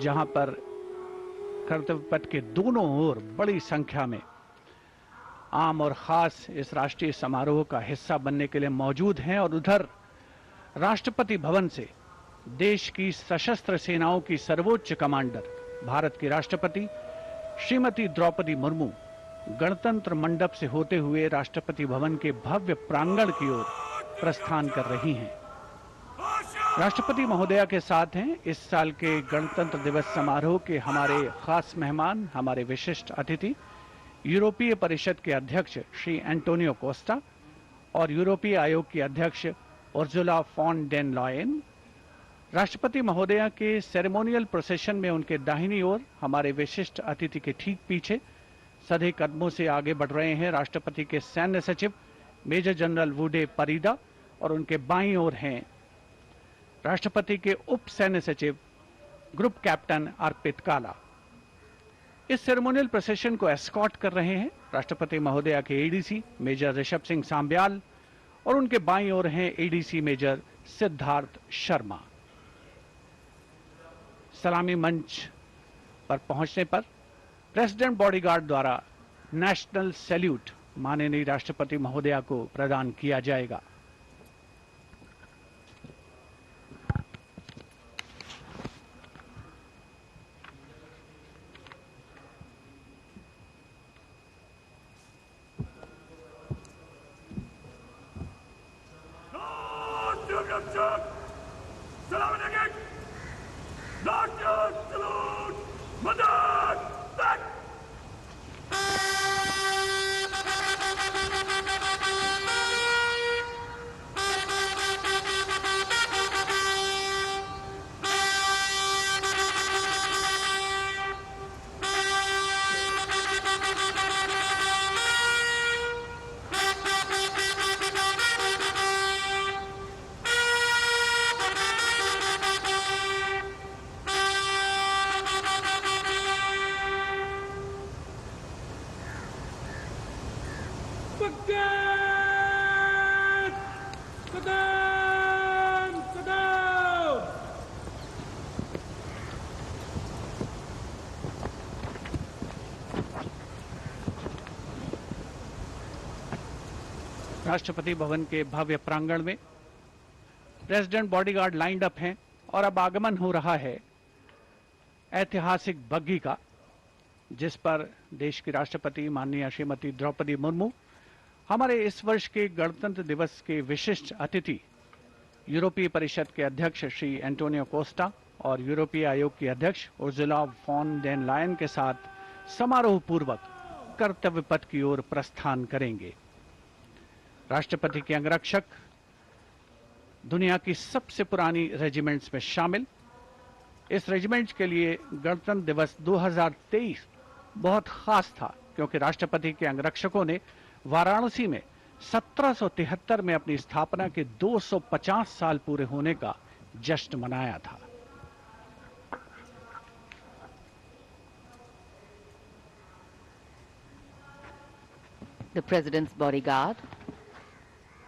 जहां पर कर्तव्य पथ के दोनों ओर बड़ी संख्या में आम और खास इस राष्ट्रीय समारोह का हिस्सा बनने के लिए मौजूद हैं और उधर राष्ट्रपति भवन से देश की सशस्त्र सेनाओं की सर्वोच्च कमांडर भारत की राष्ट्रपति श्रीमती द्रौपदी मुर्मू गणतंत्र मंडप से होते हुए राष्ट्रपति भवन के भव्य प्रांगण की ओर प्रस्थान कर रही हैं। राष्ट्रपति महोदया के साथ हैं इस साल के गणतंत्र दिवस समारोह के हमारे खास मेहमान, हमारे विशिष्ट अतिथि, यूरोपीय परिषद के अध्यक्ष श्री एंटोनियो कोस्टा और यूरोपीय आयोग की अध्यक्ष उर्जुला फॉन डेन लॉयन। राष्ट्रपति महोदया के सेरेमोनियल प्रोसेशन में उनके दाहिनी ओर हमारे विशिष्ट अतिथि के ठीक पीछे सधे कदमों से आगे बढ़ रहे हैं राष्ट्रपति के सैन्य सचिव मेजर जनरल वुडे परीदा और उनके बाईं ओर हैं राष्ट्रपति के उप सैन्य सचिव ग्रुप कैप्टन अर्पित काला। इस सेरेमोनियल प्रोसेशन को एस्कॉर्ट कर रहे हैं राष्ट्रपति महोदया के एडीसी मेजर ऋषभ सिंह सांब्याल और उनके बाईं ओर हैं एडीसी मेजर सिद्धार्थ शर्मा। सलामी मंच पर पहुंचने पर प्रेसिडेंट बॉडीगार्ड द्वारा नेशनल सैल्यूट माननीय राष्ट्रपति महोदया को प्रदान किया जाएगा। राष्ट्रपति भवन के भव्य प्रांगण में प्रेसिडेंट बॉडीगार्ड लाइंड अप हैं और अब आगमन हो रहा है ऐतिहासिक बग्घी का, जिस पर देश की राष्ट्रपति माननीय श्रीमती द्रौपदी मुर्मू, हमारे इस वर्ष के गणतंत्र दिवस के विशिष्ट अतिथि यूरोपीय परिषद के अध्यक्ष श्री एंटोनियो कोस्टा और यूरोपीय आयोग की अध्यक्ष उर्जुला फॉन डेन लायन के साथ समारोह पूर्वक कर्तव्य पथ की ओर प्रस्थान करेंगे। राष्ट्रपति के अंगरक्षक दुनिया की सबसे पुरानी रेजिमेंट्स में शामिल। इस रेजिमेंट के लिए गणतंत्र दिवस 2023 बहुत खास था क्योंकि राष्ट्रपति के अंगरक्षकों ने वाराणसी में 1773 में अपनी स्थापना के 250 साल पूरे होने का जश्न मनाया था। The President's bodyguard,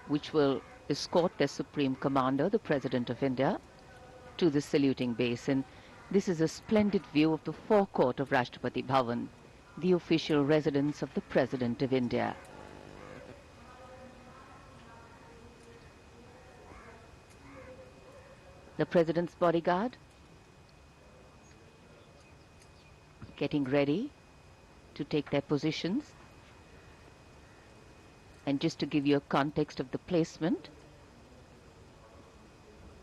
which will escort the Supreme Commander, the President of India, to the saluting basin. This is a splendid view of the forecourt of Rashtrapati Bhavan, the official residence of the President of India. The President's bodyguard getting ready to take their positions. And just to give you a context of the placement,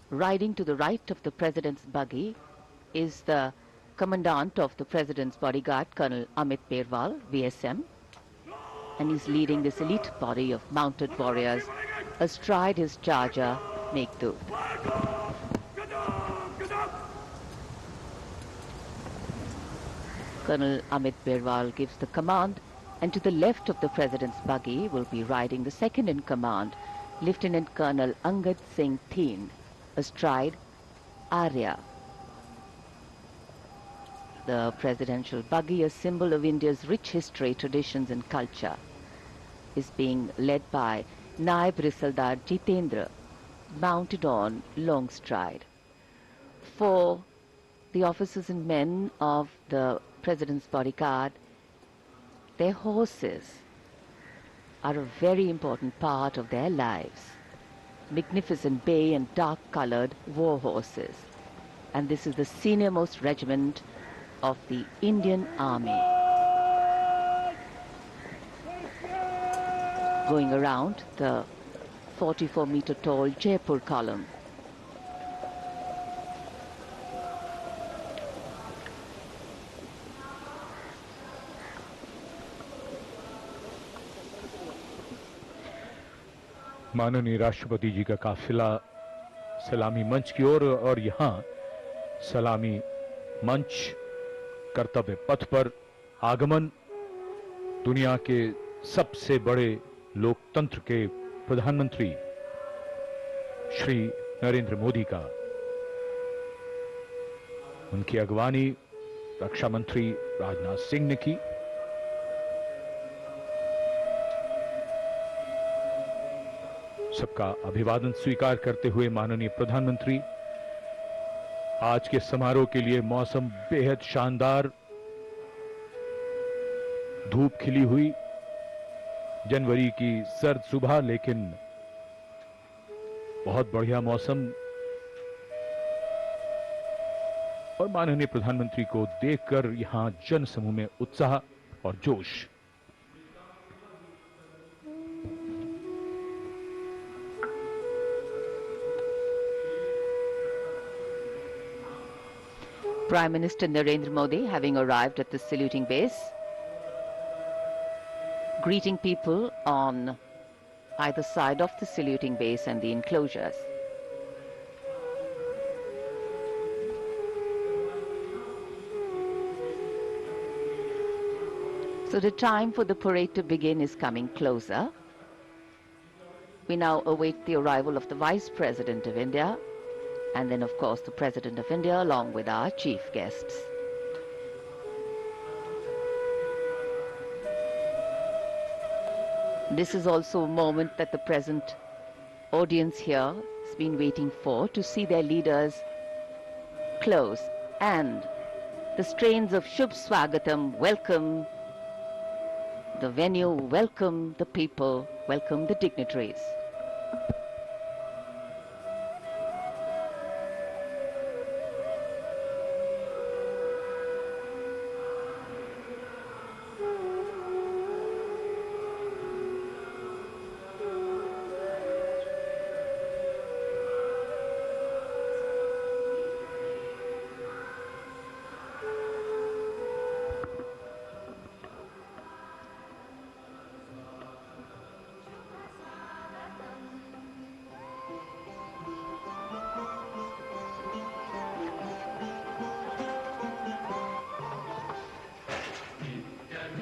riding to the right of the President's buggy is the Commandant of the President's bodyguard, Colonel Amit Perwal, VSM, and he's leading this elite body of mounted warriors astride his charger, Meghdoot. Colonel Amit Perwal gives the command, and to the left of the President's buggy will be riding the second in command, Lieutenant Colonel Angad Singh Thien, astride Arya. The presidential buggy, a symbol of India's rich history, traditions and culture, is being led by Naib Risaldar Jitendra, mounted on Longstride. For the officers and men of the President's bodyguard, their horses are a very important part of their lives. Magnificent bay and dark-colored war horses. And this is the senior-most regiment of the Indian Army. Going around the 44-meter tall Jaipur column. माननीय राष्ट्रपति जी का काफिला सलामी मंच की ओर और यहाँ सलामी मंच कर्तव्य पथ पर आगमन दुनिया के सबसे बड़े लोकतंत्र के प्रधानमंत्री श्री नरेंद्र मोदी का, उनकी अगवानी रक्षा मंत्री राजनाथ सिंह ने की। सबका अभिवादन स्वीकार करते हुए माननीय प्रधानमंत्री आज के समारोह के लिए मौसम बेहद शानदार, धूप खिली हुई, जनवरी की सर्द सुबह लेकिन बहुत बढ़िया मौसम, और माननीय प्रधानमंत्री को देखकर यहां जन समूह में उत्साह और जोश। Prime Minister Narendra Modi having arrived at the saluting base, greeting people on either side of the saluting base and the enclosures. So the time for the parade to begin is coming closer. We now await the arrival of the Vice President of India, and then of course the President of India along with our chief guests. This is also a moment that the present audience here has been waiting for, to see their leaders close, and the strains of Shubh Swagatam welcome the venue, welcome the people, welcome the dignitaries.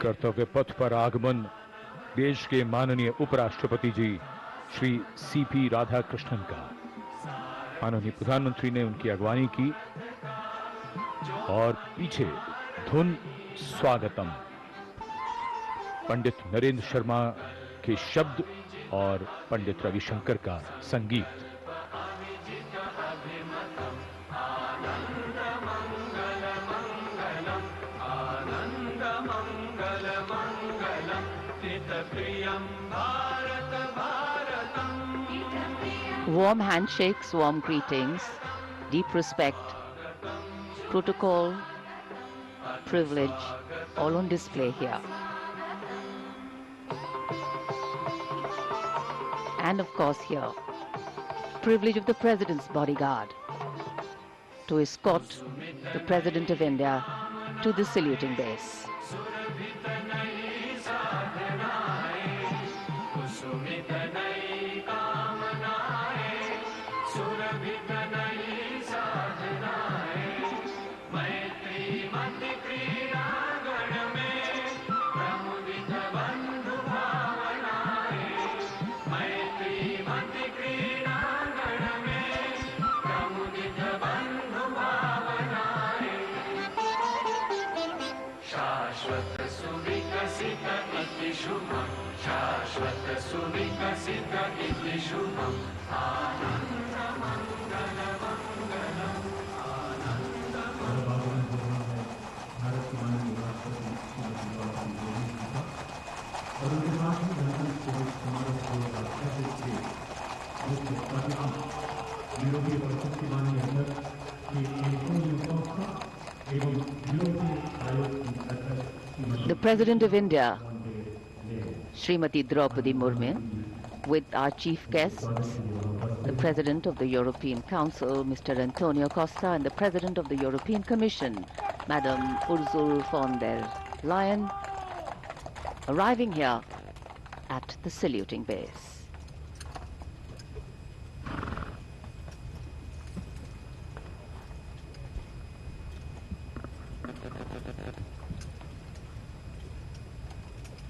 कर्तव्य पथ पर आगमन देश के माननीय उपराष्ट्रपति जी Shri CP Radhakrishnan का। माननीय प्रधानमंत्री ने उनकी अगवानी की और पीछे धुन स्वागतम पंडित नरेंद्र शर्मा के शब्द और पंडित रविशंकर का संगीत। Warm handshakes, warm greetings, deep respect, protocol, privilege, all on display here. And of course here, privilege of the President's bodyguard to escort the President of India to the saluting base. The President of India, Srimati Draupadi Murmu, with our chief guests, the President of the European Council, Mr. Antonio Costa, and the President of the European Commission, Madam Ursula von der Leyen, arriving here at the saluting base.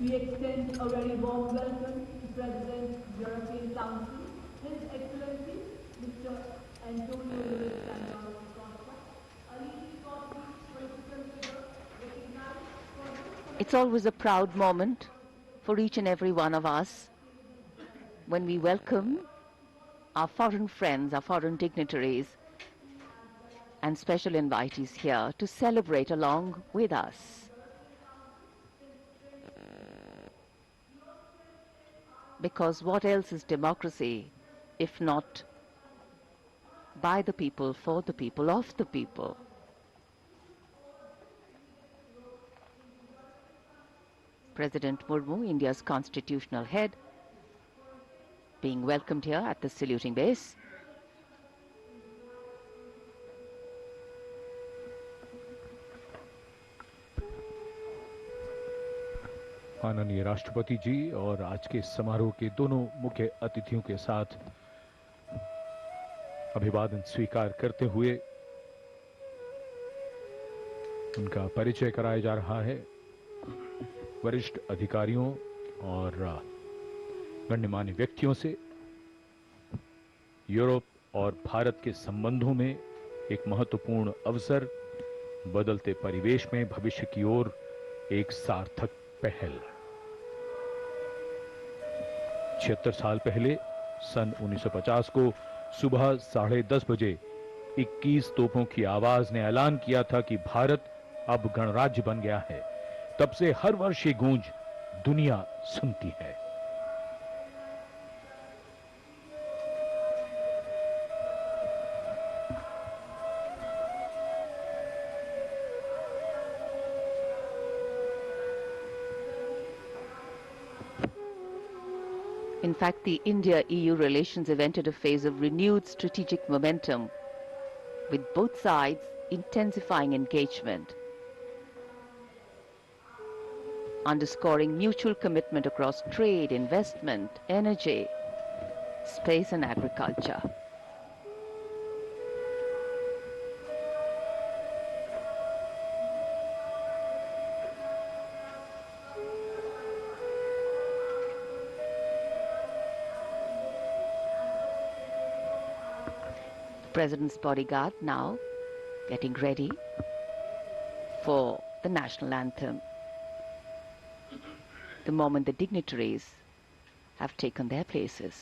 We extend a very warm welcome to President European Council, His Excellency Mr. Antonio Luis Santana Costa, a leading corporate political figure recognized for It's always a proud moment for each and every one of us when we welcome our foreign friends, our foreign dignitaries and special invitees here to celebrate along with us. Because what else is democracy if not by the people, for the people, of the people? President Murmu, India's constitutional head, being welcomed here at the saluting base. माननीय राष्ट्रपति जी और आज के समारोह के दोनों मुख्य अतिथियों के साथ अभिवादन स्वीकार करते हुए उनका परिचय कराया जा रहा है। वरिष्ठ अधिकारियों और गण्यमान्य व्यक्तियों से यूरोप और भारत के संबंधों में एक महत्वपूर्ण अवसर, बदलते परिवेश में भविष्य की ओर एक सार्थक पहल। 76 साल पहले सन 1950 को सुबह 10:30 बजे 21 तोपों की आवाज ने ऐलान किया था कि भारत अब गणराज्य बन गया है। तब से हर वर्ष ये गूंज दुनिया सुनती है। In fact, the India-EU relations have entered a phase of renewed strategic momentum, with both sides intensifying engagement, underscoring mutual commitment across trade, investment, energy, space and agriculture. President's bodyguard now getting ready for the national anthem. The moment the dignitaries have taken their places.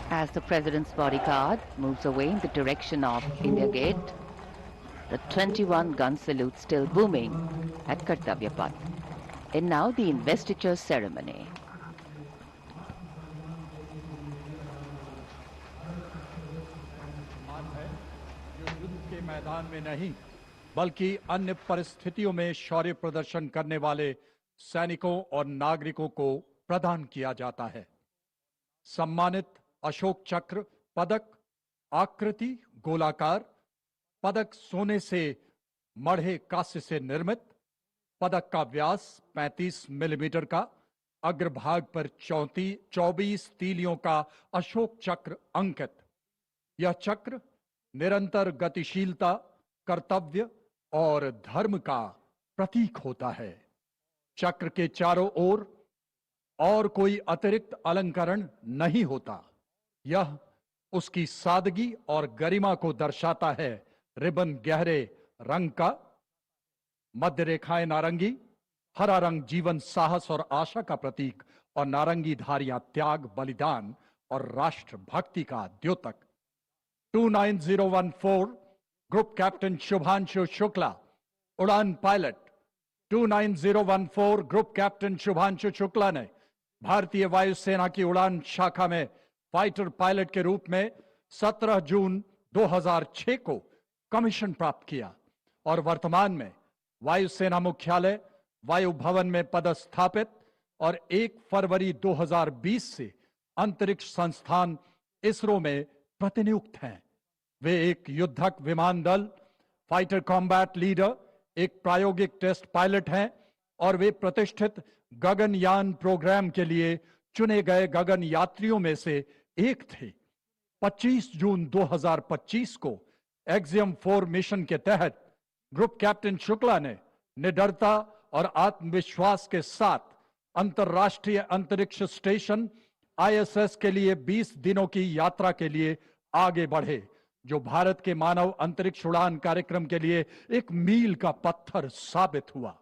As the President's bodyguard moves away in the direction of India Gate, The 21 gun salute still booming at Kartavya Path. And now the investiture ceremony. जो युद्ध के मैदान में नहीं बल्कि अन्य परिस्थितियों में शौर्य प्रदर्शन करने वाले सैनिकों और नागरिकों को प्रदान किया जाता है। सम्मानित अशोक चक्र पदक आकृति गोलाकार पदक सोने से मढ़े कांस्य से निर्मित, पदक का व्यास 35 मिलीमीटर का, अग्रभाग पर 24 तीलियों का अशोक चक्र अंकित। यह चक्र निरंतर गतिशीलता, कर्तव्य और धर्म का प्रतीक होता है। चक्र के चारों ओर और कोई अतिरिक्त अलंकरण नहीं होता। यह उसकी सादगी और गरिमा को दर्शाता है। रिबन गहरे रंग का, मध्य रेखाएं नारंगी, हरा रंग जीवन, साहस और आशा का प्रतीक और नारंगी धारियां त्याग, बलिदान और राष्ट्र भक्ति का द्योतक। 29014 ग्रुप कैप्टन शुभांशु शुक्ला, उड़ान pilot. 29014 group captain Shubhanshu Shukla ने भारतीय वायुसेना की उड़ान शाखा में फाइटर पायलट के रूप में 17 जून 2006 को कमीशन प्राप्त किया और वर्तमान में वायुसेना मुख्यालय वायु भवन में पदस्थापित और 1 फरवरी 2020 से अंतरिक्ष संस्थान इसरो में प्रतिनियुक्त हैं। वे एक युद्धक विमान दल, फाइटर कॉम्बैट लीडर, एक प्रायोगिक टेस्ट पायलट हैं और वे प्रतिष्ठित गगनयान प्रोग्राम के लिए चुने गए गगन यात्रियों में से एक थे। 25 जून 2025 को एक्सियम 4 मिशन के तहत ग्रुप कैप्टन शुक्ला ने निडरता और आत्मविश्वास के साथ अंतर्राष्ट्रीय अंतरिक्ष स्टेशन ISS के लिए 20 दिनों की यात्रा के लिए आगे बढ़े, जो भारत के मानव अंतरिक्ष उड़ान कार्यक्रम के लिए एक मील का पत्थर साबित हुआ।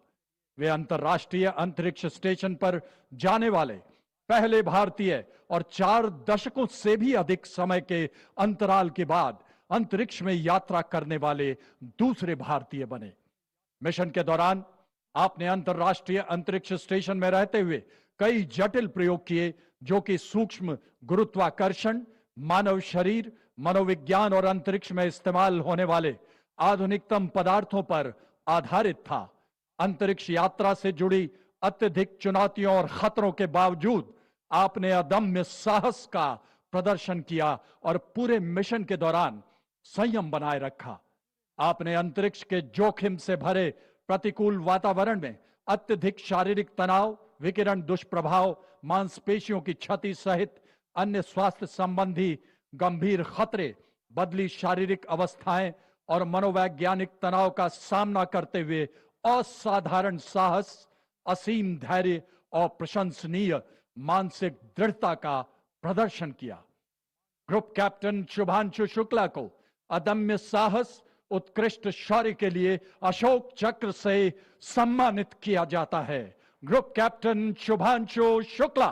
वे अंतर्राष्ट्रीय अंतरिक्ष स्टेशन पर जाने वाले पहले भारतीय और 4 दशकों से भी अधिक समय के अंतराल के बाद अंतरिक्ष में यात्रा करने वाले दूसरे भारतीय बने। मिशन के दौरान आपने अंतर्राष्ट्रीय अंतरिक्ष स्टेशन में रहते हुए कई जटिल प्रयोग किए, जो कि सूक्ष्म गुरुत्वाकर्षण, मानव शरीर, मनोविज्ञान और अंतरिक्ष में इस्तेमाल होने वाले आधुनिकतम पदार्थों पर आधारित था। अंतरिक्ष यात्रा से जुड़ी अत्यधिक चुनौतियों और खतरों के बावजूद आपने अदम्य साहस का प्रदर्शन किया और पूरे मिशन के दौरान संयम बनाए रखा। आपने अंतरिक्ष के जोखिम से भरे प्रतिकूल वातावरण में अत्यधिक शारीरिक तनाव, विकिरण दुष्प्रभाव, मांसपेशियों की क्षति सहित अन्य स्वास्थ्य संबंधी गंभीर खतरे, बदली शारीरिक अवस्थाएं और मनोवैज्ञानिक तनाव का सामना करते हुए असाधारण साहस, असीम धैर्य और प्रशंसनीय मानसिक दृढ़ता का प्रदर्शन किया। ग्रुप कैप्टन शुभांशु शुक्ला को अदम्य साहस, उत्कृष्ट शौर्य के लिए अशोक चक्र से सम्मानित किया जाता है। Group captain Shubhanshu Shukla.